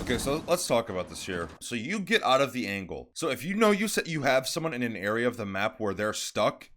Okay, so let's talk about this here. So you get out of the angle. So if you know you have someone in an area of the map where they're stuck,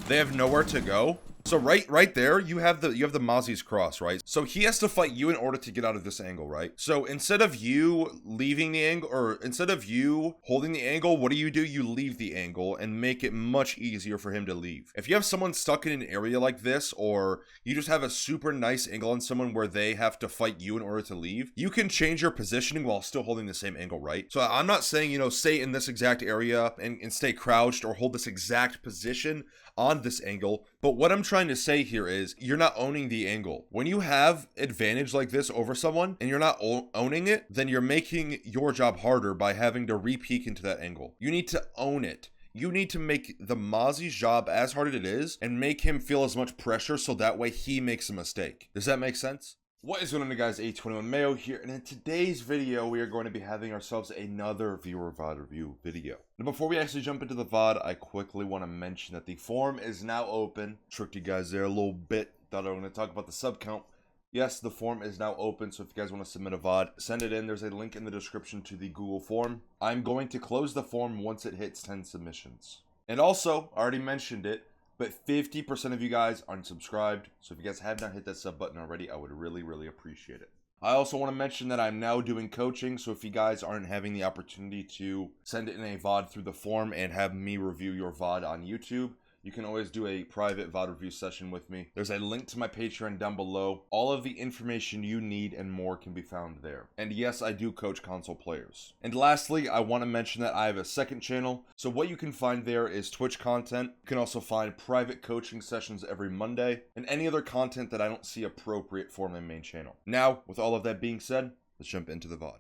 they have nowhere to go. So right there, you have the Mozzie's cross, right? So he has to fight you in order to get out of this angle, right? So instead of you leaving the angle, or instead of you holding the angle, what do? You leave the angle and make it much easier for him to leave. If you have someone stuck in an area like this, or you just have a super nice angle on someone where they have to fight you in order to leave, you can change your positioning while still holding the same angle, right? So I'm not saying, stay in this exact area and stay crouched or hold this exact position on this angle, but what I'm trying to say here is you're not owning the angle. When you have advantage like this over someone and you're not owning it, then you're making your job harder by having to re-peek into that angle. You need to own it. You need to make the Mozzie's job as hard as it is and make him feel as much pressure so that way he makes a mistake. Does that make sense? What is going on, guys? A21 Mayo here, and in today's video we are going to be having ourselves another viewer VOD review video. Now before we actually jump into the VOD, I quickly want to mention that the forum is now open. Tricked you guys there a little bit. Thought I was going to talk about the sub count. Yes, the forum is now open, so if you guys want to submit a VOD, send it in. There's a link in the description to the Google form. I'm going to close the forum once it hits 10 submissions. And also, I already mentioned it, but 50% of you guys are unsubscribed, so if you guys have not hit that sub button already, I would really appreciate it. I also want to mention that I'm now doing coaching, so if you guys aren't having the opportunity to send it in a VOD through the form and have me review your VOD on YouTube, you can always do a private VOD review session with me. There's a link to my Patreon down below. All of the information you need and more can be found there. And yes, I do coach console players. And lastly, I want to mention that I have a second channel. So what you can find there is Twitch content. You can also find private coaching sessions every Monday and any other content that I don't see appropriate for my main channel. Now, with all of that being said, let's jump into the VOD.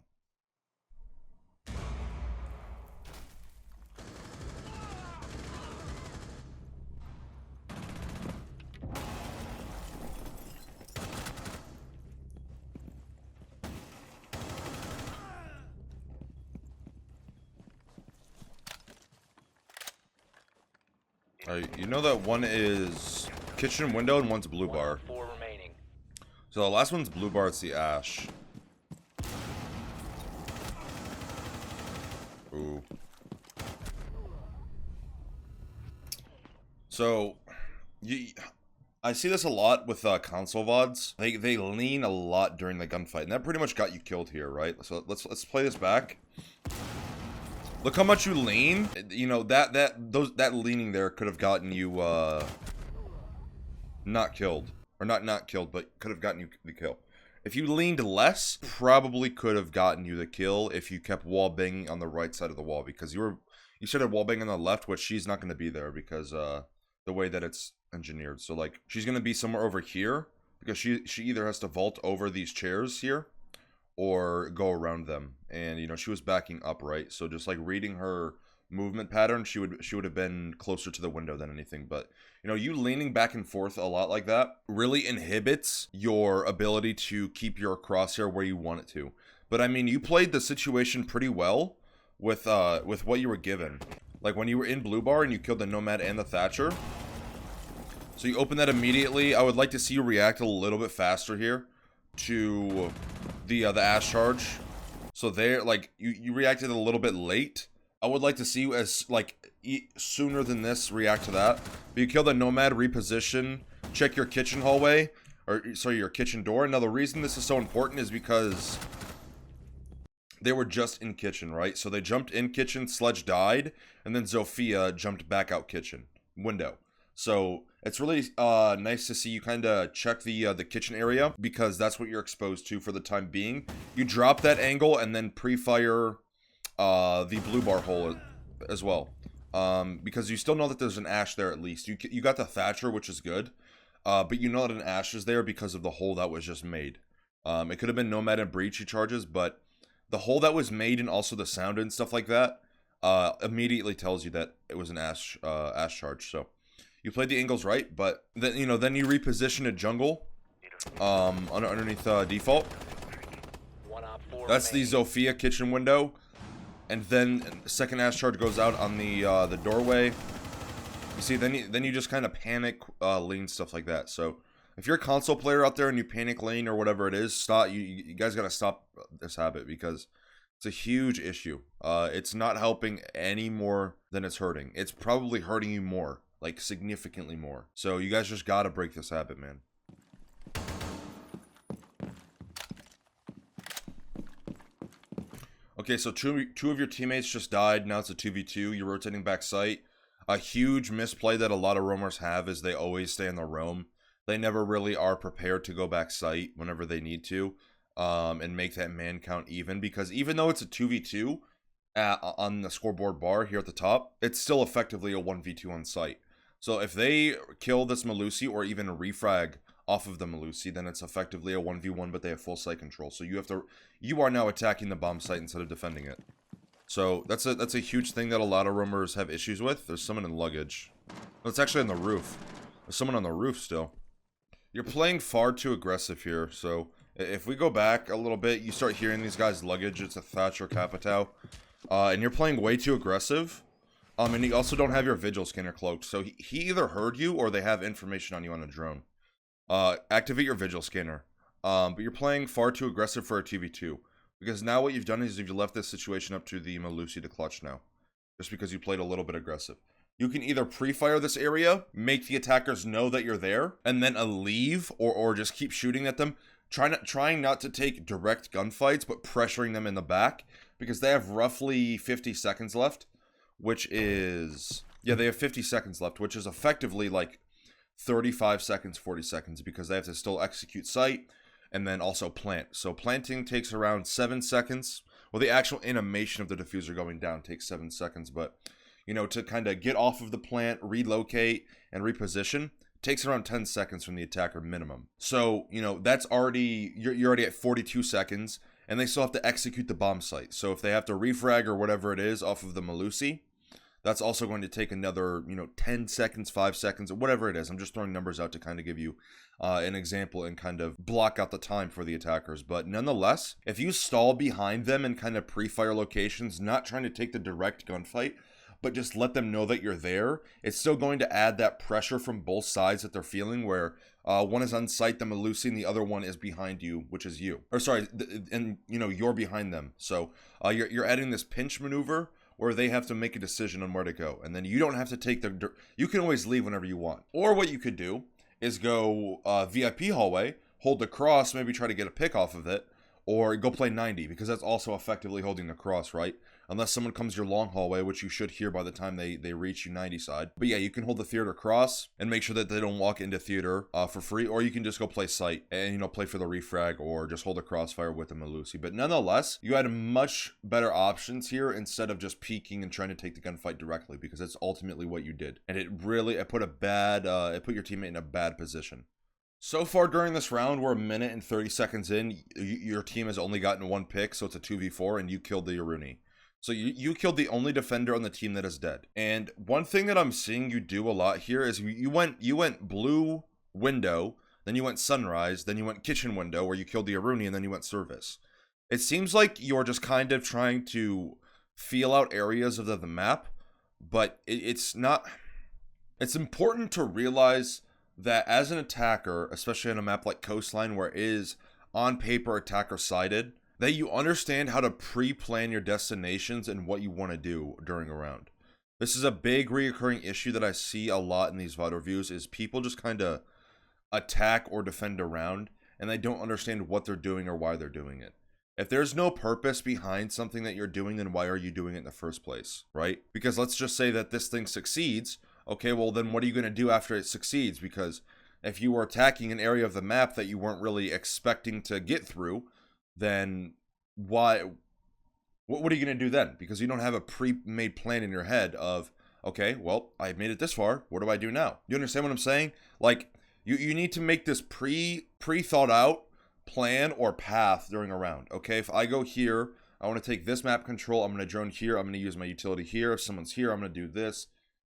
You know that one is kitchen window and one's blue bar. So the last one's blue bar, it's the Ash. Ooh. So, I see this a lot with console VODs. They lean a lot during the gunfight, and that pretty much got you killed here, right? So let's play this back. Look how much you lean. That leaning there could have gotten you not killed. Or not killed, but could have gotten you the kill. If you leaned less, probably could have gotten you the kill if you kept wall banging on the right side of the wall, because you started wall banging on the left, which she's not going to be there because the way that it's engineered. So like she's going to be somewhere over here because she either has to vault over these chairs here or go around them, and she was backing up, right? So just like reading her movement pattern, she would have been closer to the window than anything. But you leaning back and forth a lot like that really inhibits your ability to keep your crosshair where you want it to. But I mean, you played the situation pretty well with what you were given. Like when you were in blue bar and you killed the Nomad and the Thatcher, so you open that immediately. I would like to see you react a little bit faster here to the Ash charge. So there, like, you reacted a little bit late. I would like to see you as sooner than this react to that. But you kill the Nomad, reposition, check your kitchen hallway, or sorry, your kitchen door. Now the reason this is so important is because they were just in kitchen, right? So they jumped in kitchen, Sledge died, and then Zofia jumped back out kitchen window. So it's really nice to see you kind of check the kitchen area, because that's what you're exposed to for the time being. You drop that angle and then pre-fire the blue bar hole as well, because you still know that there's an Ash there at least. You got the Thatcher, which is good, but you know that an Ash is there because of the hole that was just made. It could have been Nomad and Breach he charges, but the hole that was made and also the sound and stuff like that immediately tells you that it was an Ash charge. So you played the angles right, but then then you reposition a jungle underneath default. That's the Zofia kitchen window, and then second Ash charge goes out on the doorway. You see, then you just kind of panic lean, stuff like that. So if you're a console player out there and you panic lane or whatever it is, stop. You guys gotta stop this habit, because It's a huge issue. It's not helping any more than it's hurting. It's probably hurting you more, like significantly more. So you guys just gotta break this habit, man. Okay, so two of your teammates just died. Now it's a 2v2. You're rotating back site. A huge misplay that a lot of roamers have is they always stay in the roam. They never really are prepared to go back site whenever they need to, and make that man count even. Because even though it's a 2v2 on the scoreboard bar here at the top, it's still effectively a 1v2 on site. So if they kill this Melusi or even a refrag off of the Melusi, then it's effectively a 1v1, but they have full site control. So you are now attacking the bomb site instead of defending it. So that's a huge thing that a lot of roamers have issues with. There's someone in luggage. Oh, it's actually on the roof. There's someone on the roof still. You're playing far too aggressive here. So if we go back a little bit, you start hearing these guys' luggage. It's a Thatch or Capitao. And you're playing way too aggressive. And you also don't have your Vigil scanner cloaked. So he either heard you or they have information on you on a drone. Activate your Vigil scanner. But you're playing far too aggressive for a 2v2. Because now what you've done is you've left this situation up to the Melusi to clutch now. Just because you played a little bit aggressive. You can either pre-fire this area, make the attackers know that you're there, and then leave, or just keep shooting at them. Trying not to take direct gunfights, but pressuring them in the back. Because they have roughly 50 seconds left. Which is... yeah, they have 50 seconds left, which is effectively like 35 seconds, 40 seconds. Because they have to still execute site. And then also plant. So planting takes around 7 seconds. Well, the actual animation of the diffuser going down takes 7 seconds. But, you know, to kind of get off of the plant, relocate, and reposition, takes around 10 seconds from the attacker minimum. So, you know, that's already... you're already at 42 seconds. And they still have to execute the bomb site. So if they have to refrag or whatever it is off of the Melusi, that's also going to take another, you know, 10 seconds, 5 seconds, or whatever it is. I'm just throwing numbers out to kind of give you an example and kind of block out the time for the attackers. But nonetheless, if you stall behind them and kind of pre-fire locations, not trying to take the direct gunfight, but just let them know that you're there, it's still going to add that pressure from both sides that they're feeling where one is on site, the Melusi, and the other one is behind you, which is you. Or sorry, and you know, you're behind them. So you're adding this pinch maneuver where they have to make a decision on where to go. And then you don't have to take the... you can always leave whenever you want. Or what you could do is go VIP hallway, hold the cross, maybe try to get a pick off of it, or go play 90, because that's also effectively holding the cross, right? Unless someone comes your long hallway, which you should hear by the time they reach you 90 side. But yeah, you can hold the theater cross and make sure that they don't walk into theater for free, or you can just go play site and, you know, play for the refrag or just hold a crossfire with the Melusi. But nonetheless, you had much better options here instead of just peeking and trying to take the gunfight directly, because that's ultimately what you did. And it put your teammate in a bad position. So far during this round, we're 1 minute and 30 seconds in. Your team has only gotten 1 pick, so it's a 2v4, and you killed the Aruni. So you killed the only defender on the team that is dead. And one thing that I'm seeing you do a lot here is you went blue window, then you went sunrise, then you went kitchen window where you killed the Aruni, and then you went service. It seems like you're just kind of trying to feel out areas of the map, but it's not... it's important to realize that as an attacker, especially on a map like Coastline where it is on paper attacker sided, that you understand how to pre-plan your destinations and what you want to do during a round. This is a big reoccurring issue that I see a lot in these VOD reviews, is people just kind of attack or defend a round and they don't understand what they're doing or why they're doing it. If there's no purpose behind something that you're doing, then why are you doing it in the first place, right? Because let's just say that this thing succeeds. Okay, well then what are you going to do after it succeeds? Because if you were attacking an area of the map that you weren't really expecting to get through, then what are you going to do then? Because you don't have a pre-made plan in your head of, okay, well, I made it this far, what do I do now? You understand what I'm saying? Like, you need to make this pre-thought out plan or path during a round. Okay, if I go here, I want to take this map control, I'm going to drone here, I'm going to use my utility here, if someone's here, I'm going to do this.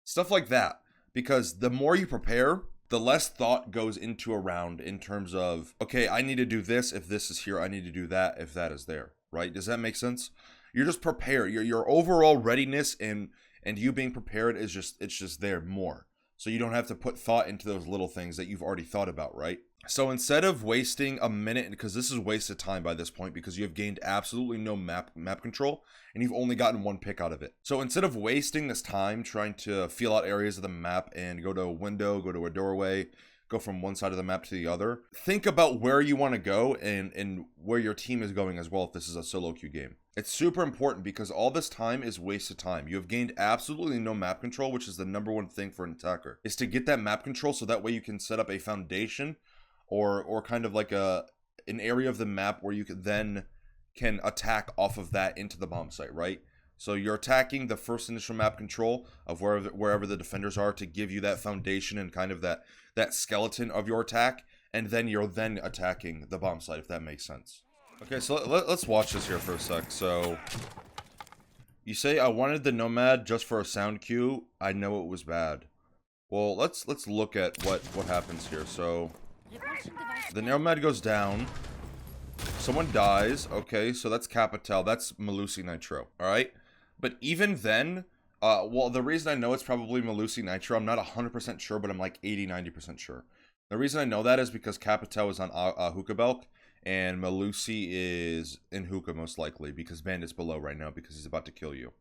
Stuff like that. Because the more you prepare, the less thought goes into a round in terms of, okay, I need to do this if this is here, I need to do that if that is there, right? Does that make sense? You're just prepared. Your overall readiness and you being prepared is just there more. So you don't have to put thought into those little things that you've already thought about, right? So instead of wasting a minute, because this is wasted time by this point because you have gained absolutely no map control and you've only gotten one pick out of it. So instead of wasting this time trying to feel out areas of the map and go to a window, go to a doorway, go from one side of the map to the other, think about where you want to go and where your team is going as well if this is a solo queue game. It's super important because all this time is wasted time. You have gained absolutely no map control, which is the #1 thing for an attacker, is to get that map control so that way you can set up a foundation or kind of like an area of the map where you can attack off of that into the bomb site, right? So you're attacking the first initial map control of wherever the defenders are to give you that foundation and kind of that skeleton of your attack, and then you're attacking the bomb site, if that makes sense. Okay, so let's watch this here for a sec. So you say I wanted the Nomad just for a sound cue. I know it was bad. Well, let's look at what happens here. So the Nomad goes down. Someone dies. Okay, so that's Capital. That's Malusi Nitro. All right. But even then, well, the reason I know it's probably Malusi Nitro, I'm not 100% sure, but I'm like 80-90% sure. The reason I know that is because Capital is on Hookah Belk, and Malusi is in Hookah most likely, because Bandit's below right now because he's about to kill you.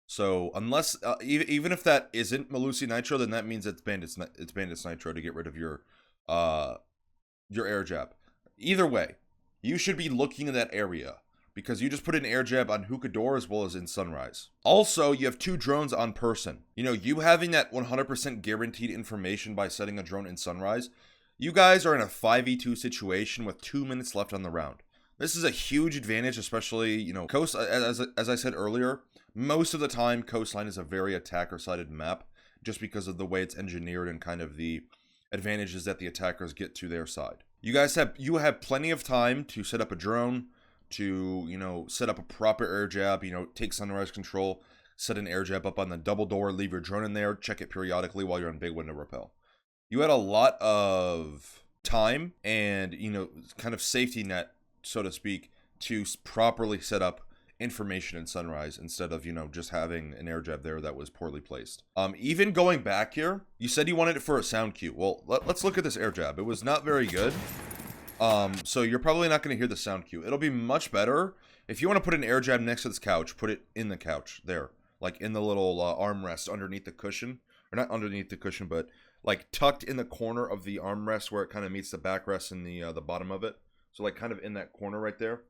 So unless, even if that isn't Malusi Nitro, then that means it's Bandit's Nitro to get rid of your air jab. Either way, you should be looking in that area because you just put an air jab on Hookah Door as well as in Sunrise. Also, you have 2 drones on person. You know, you having that 100% guaranteed information by setting a drone in Sunrise, you guys are in a 5v2 situation with 2 minutes left on the round. This is a huge advantage, especially, you know, Coast, as I said earlier, most of the time Coastline is a very attacker-sided map just because of the way it's engineered and kind of the advantages that the attackers get to their side. You have plenty of time to set up a drone, to, you know, set up a proper air jab, you know, take Sunrise control, set an air jab up on the double door, leave your drone in there, check it periodically while you're on big window rappel. You had a lot of time and, you know, kind of safety net, so to speak, to properly set up information in Sunrise instead of, you know, just having an air jab there that was poorly placed. Even going back here, you said you wanted it for a sound cue. Well, let's look at this air jab. It was not very good. So you're probably not going to hear the sound cue. It'll be much better if you want to put an air jab next to this couch, put it in the couch there, like in the little armrest underneath the cushion, or not underneath the cushion, but like tucked in the corner of the armrest where it kind of meets the backrest and the bottom of it. So like kind of in that corner right there.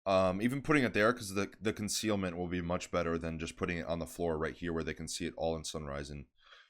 Even putting it there, because the concealment will be much better than just putting it on the floor right here where they can see it all in Sunrise and,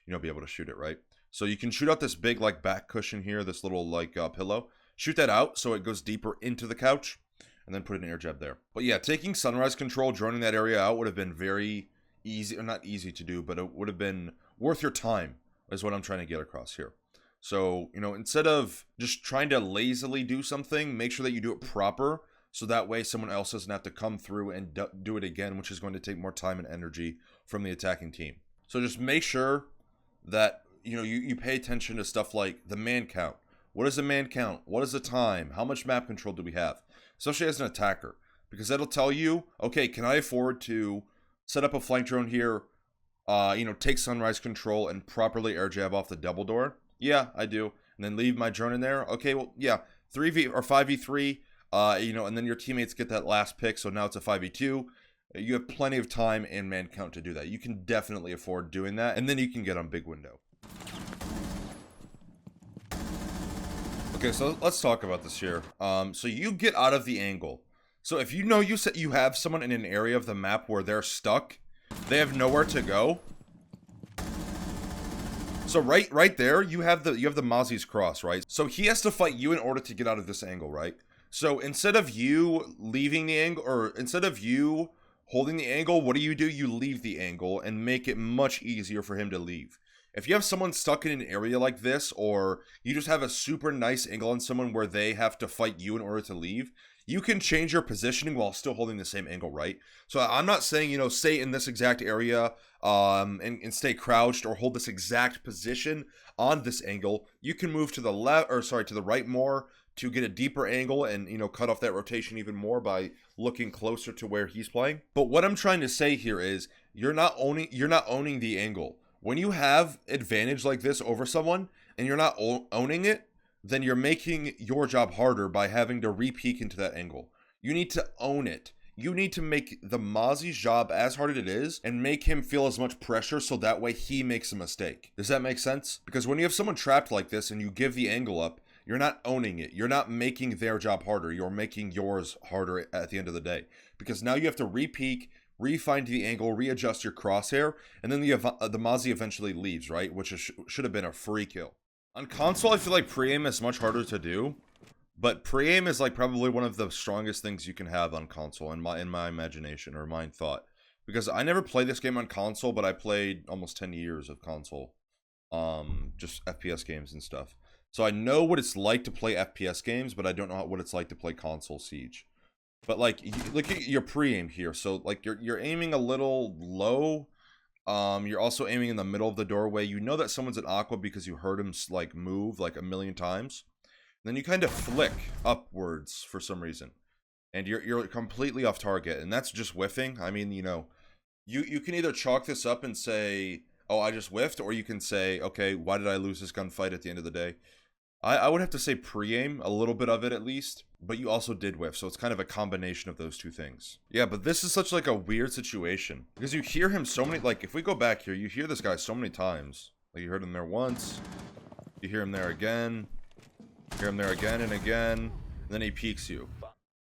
you know, be able to shoot it, right? So you can shoot out this big like back cushion here, this little like pillow. Shoot that out so it goes deeper into the couch, and then put an air jab there. But yeah, taking Sunrise control, droning that area out would have been very easy, or not easy to do, but it would have been worth your time, is what I'm trying to get across here. So, you know, instead of just trying to lazily do something, make sure that you do it proper, so that way someone else doesn't have to come through and do it again, which is going to take more time and energy from the attacking team. So just make sure that, you know, you pay attention to stuff like the man count. What is the man count? What is the time? How much map control do we have? Especially as an attacker, because that'll tell you, okay, can I afford to set up a flank drone here, you know, take Sunrise control and properly air jab off the double door? Yeah, I do. And then leave my drone in there? Okay, well, yeah, 3v or 5v3, you know, and then your teammates get that last pick, so now it's a 5v2. You have plenty of time and man count to do that. You can definitely afford doing that, and then you can get on big window. Okay, so let's talk about this here. So you get out of the angle. So if you know you have someone in an area of the map where they're stuck, they have nowhere to go. So right there, you have the Mozzie's cross, right? So he has to fight you in order to get out of this angle, right? So instead of you leaving the angle, or instead of you holding the angle, what do? You leave the angle and make it much easier for him to leave. If you have someone stuck in an area like this, or you just have a super nice angle on someone where they have to fight you in order to leave, you can change your positioning while still holding the same angle, right? So I'm not saying, you know, stay in this exact area and stay crouched or hold this exact position on this angle. You can move to the left, or sorry, to the right more to get a deeper angle and, you know, cut off that rotation even more by looking closer to where he's playing. But what I'm trying to say here is you're not owning the angle. When you have advantage like this over someone and you're not owning it, then you're making your job harder by having to re-peek into that angle. You need to own it. You need to make the Mozzie's job as hard as it is and make him feel as much pressure so that way he makes a mistake. Does that make sense? Because when you have someone trapped like this and you give the angle up, you're not owning it. You're not making their job harder. You're making yours harder at the end of the day. Because now you have to re-peek, re-find the angle, readjust your crosshair, and then the Mozzie eventually leaves, right? Which should have been a free kill. On console, I feel like pre-aim is much harder to do. But pre-aim is like probably one of the strongest things you can have on console in my imagination or my thought. Because I never played this game on console, but I played almost 10 years of console. Just FPS games and stuff. So I know what it's like to play FPS games, but I don't know what it's like to play console Siege. But like, look at your pre-aim here. So like you're aiming a little low. You're also aiming in the middle of the doorway. You know that someone's an Aqua because you heard him like move like a million times. Then you kind of flick upwards for some reason, and you're completely off target, and that's just whiffing. I mean, you know, you can either chalk this up and say, oh, I just whiffed, or you can say, okay, why did I lose this gunfight at the end of the day? I would have to say pre-aim, a little bit of it at least, but you also did whiff, so it's kind of a combination of those two things. Yeah, but this is such like a weird situation, because you hear him so many, like if we go back here, you hear this guy so many times. Like you heard him there once, you hear him there again, hear him there again and again, and then he peeks you.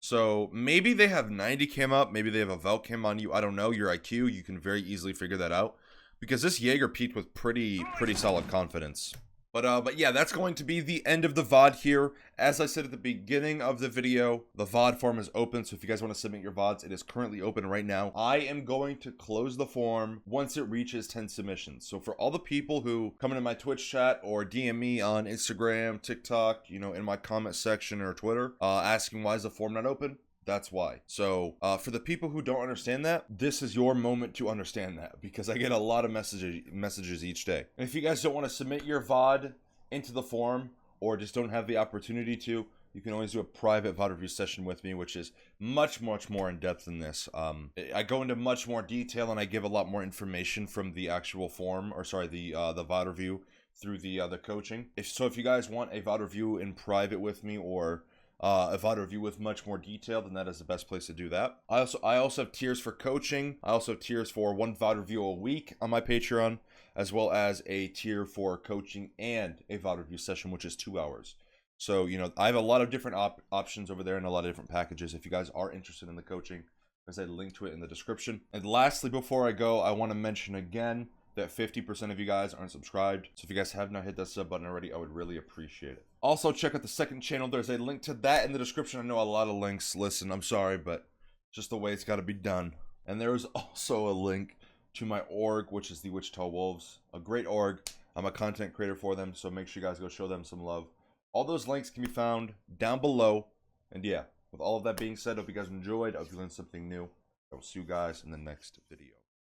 So maybe they have 90 cam up, maybe they have a Velt cam on you, I don't know, your IQ, you can very easily figure that out. Because this Jaeger peeked with pretty solid confidence. But yeah, that's going to be the end of the VOD here. As I said at the beginning of the video, the VOD form is open, so if you guys want to submit your VODs, it is currently open right now. I am going to close the form once it reaches 10 submissions. So for all the people who come into my Twitch chat or DM me on Instagram, TikTok, you know, in my comment section or Twitter, asking why is the form not open, that's why. So for the people who don't understand that, this is your moment to understand that, because I get a lot of messages each day. And if you guys don't want to submit your VOD into the form or just don't have the opportunity to, you can always do a private VOD review session with me, which is much more in depth than this. I go into much more detail and I give a lot more information from the actual form, or sorry, the VOD review through the coaching. If you guys want a VOD review in private with me, or a VOD review with much more detail, then that is the best place to do that. I also have tiers for coaching. I also have tiers for one VOD review a week on my Patreon, as well as a tier for coaching and a VOD review session, which is 2 hours. So, you know, I have a lot of different options over there and a lot of different packages. If you guys are interested in the coaching, there's a link to it in the description. And lastly, before I go, I want to mention again that 50% of you guys aren't subscribed. So if you guys have not hit that sub button already, I would really appreciate it. Also, check out the second channel. There's a link to that in the description. I know a lot of links. Listen, I'm sorry, but just the way it's got to be done. And there is also a link to my org, which is the Wichita Wolves. A great org. I'm a content creator for them, so make sure you guys go show them some love. All those links can be found down below. And yeah, with all of that being said, I hope you guys enjoyed. I hope you learned something new. I will see you guys in the next video.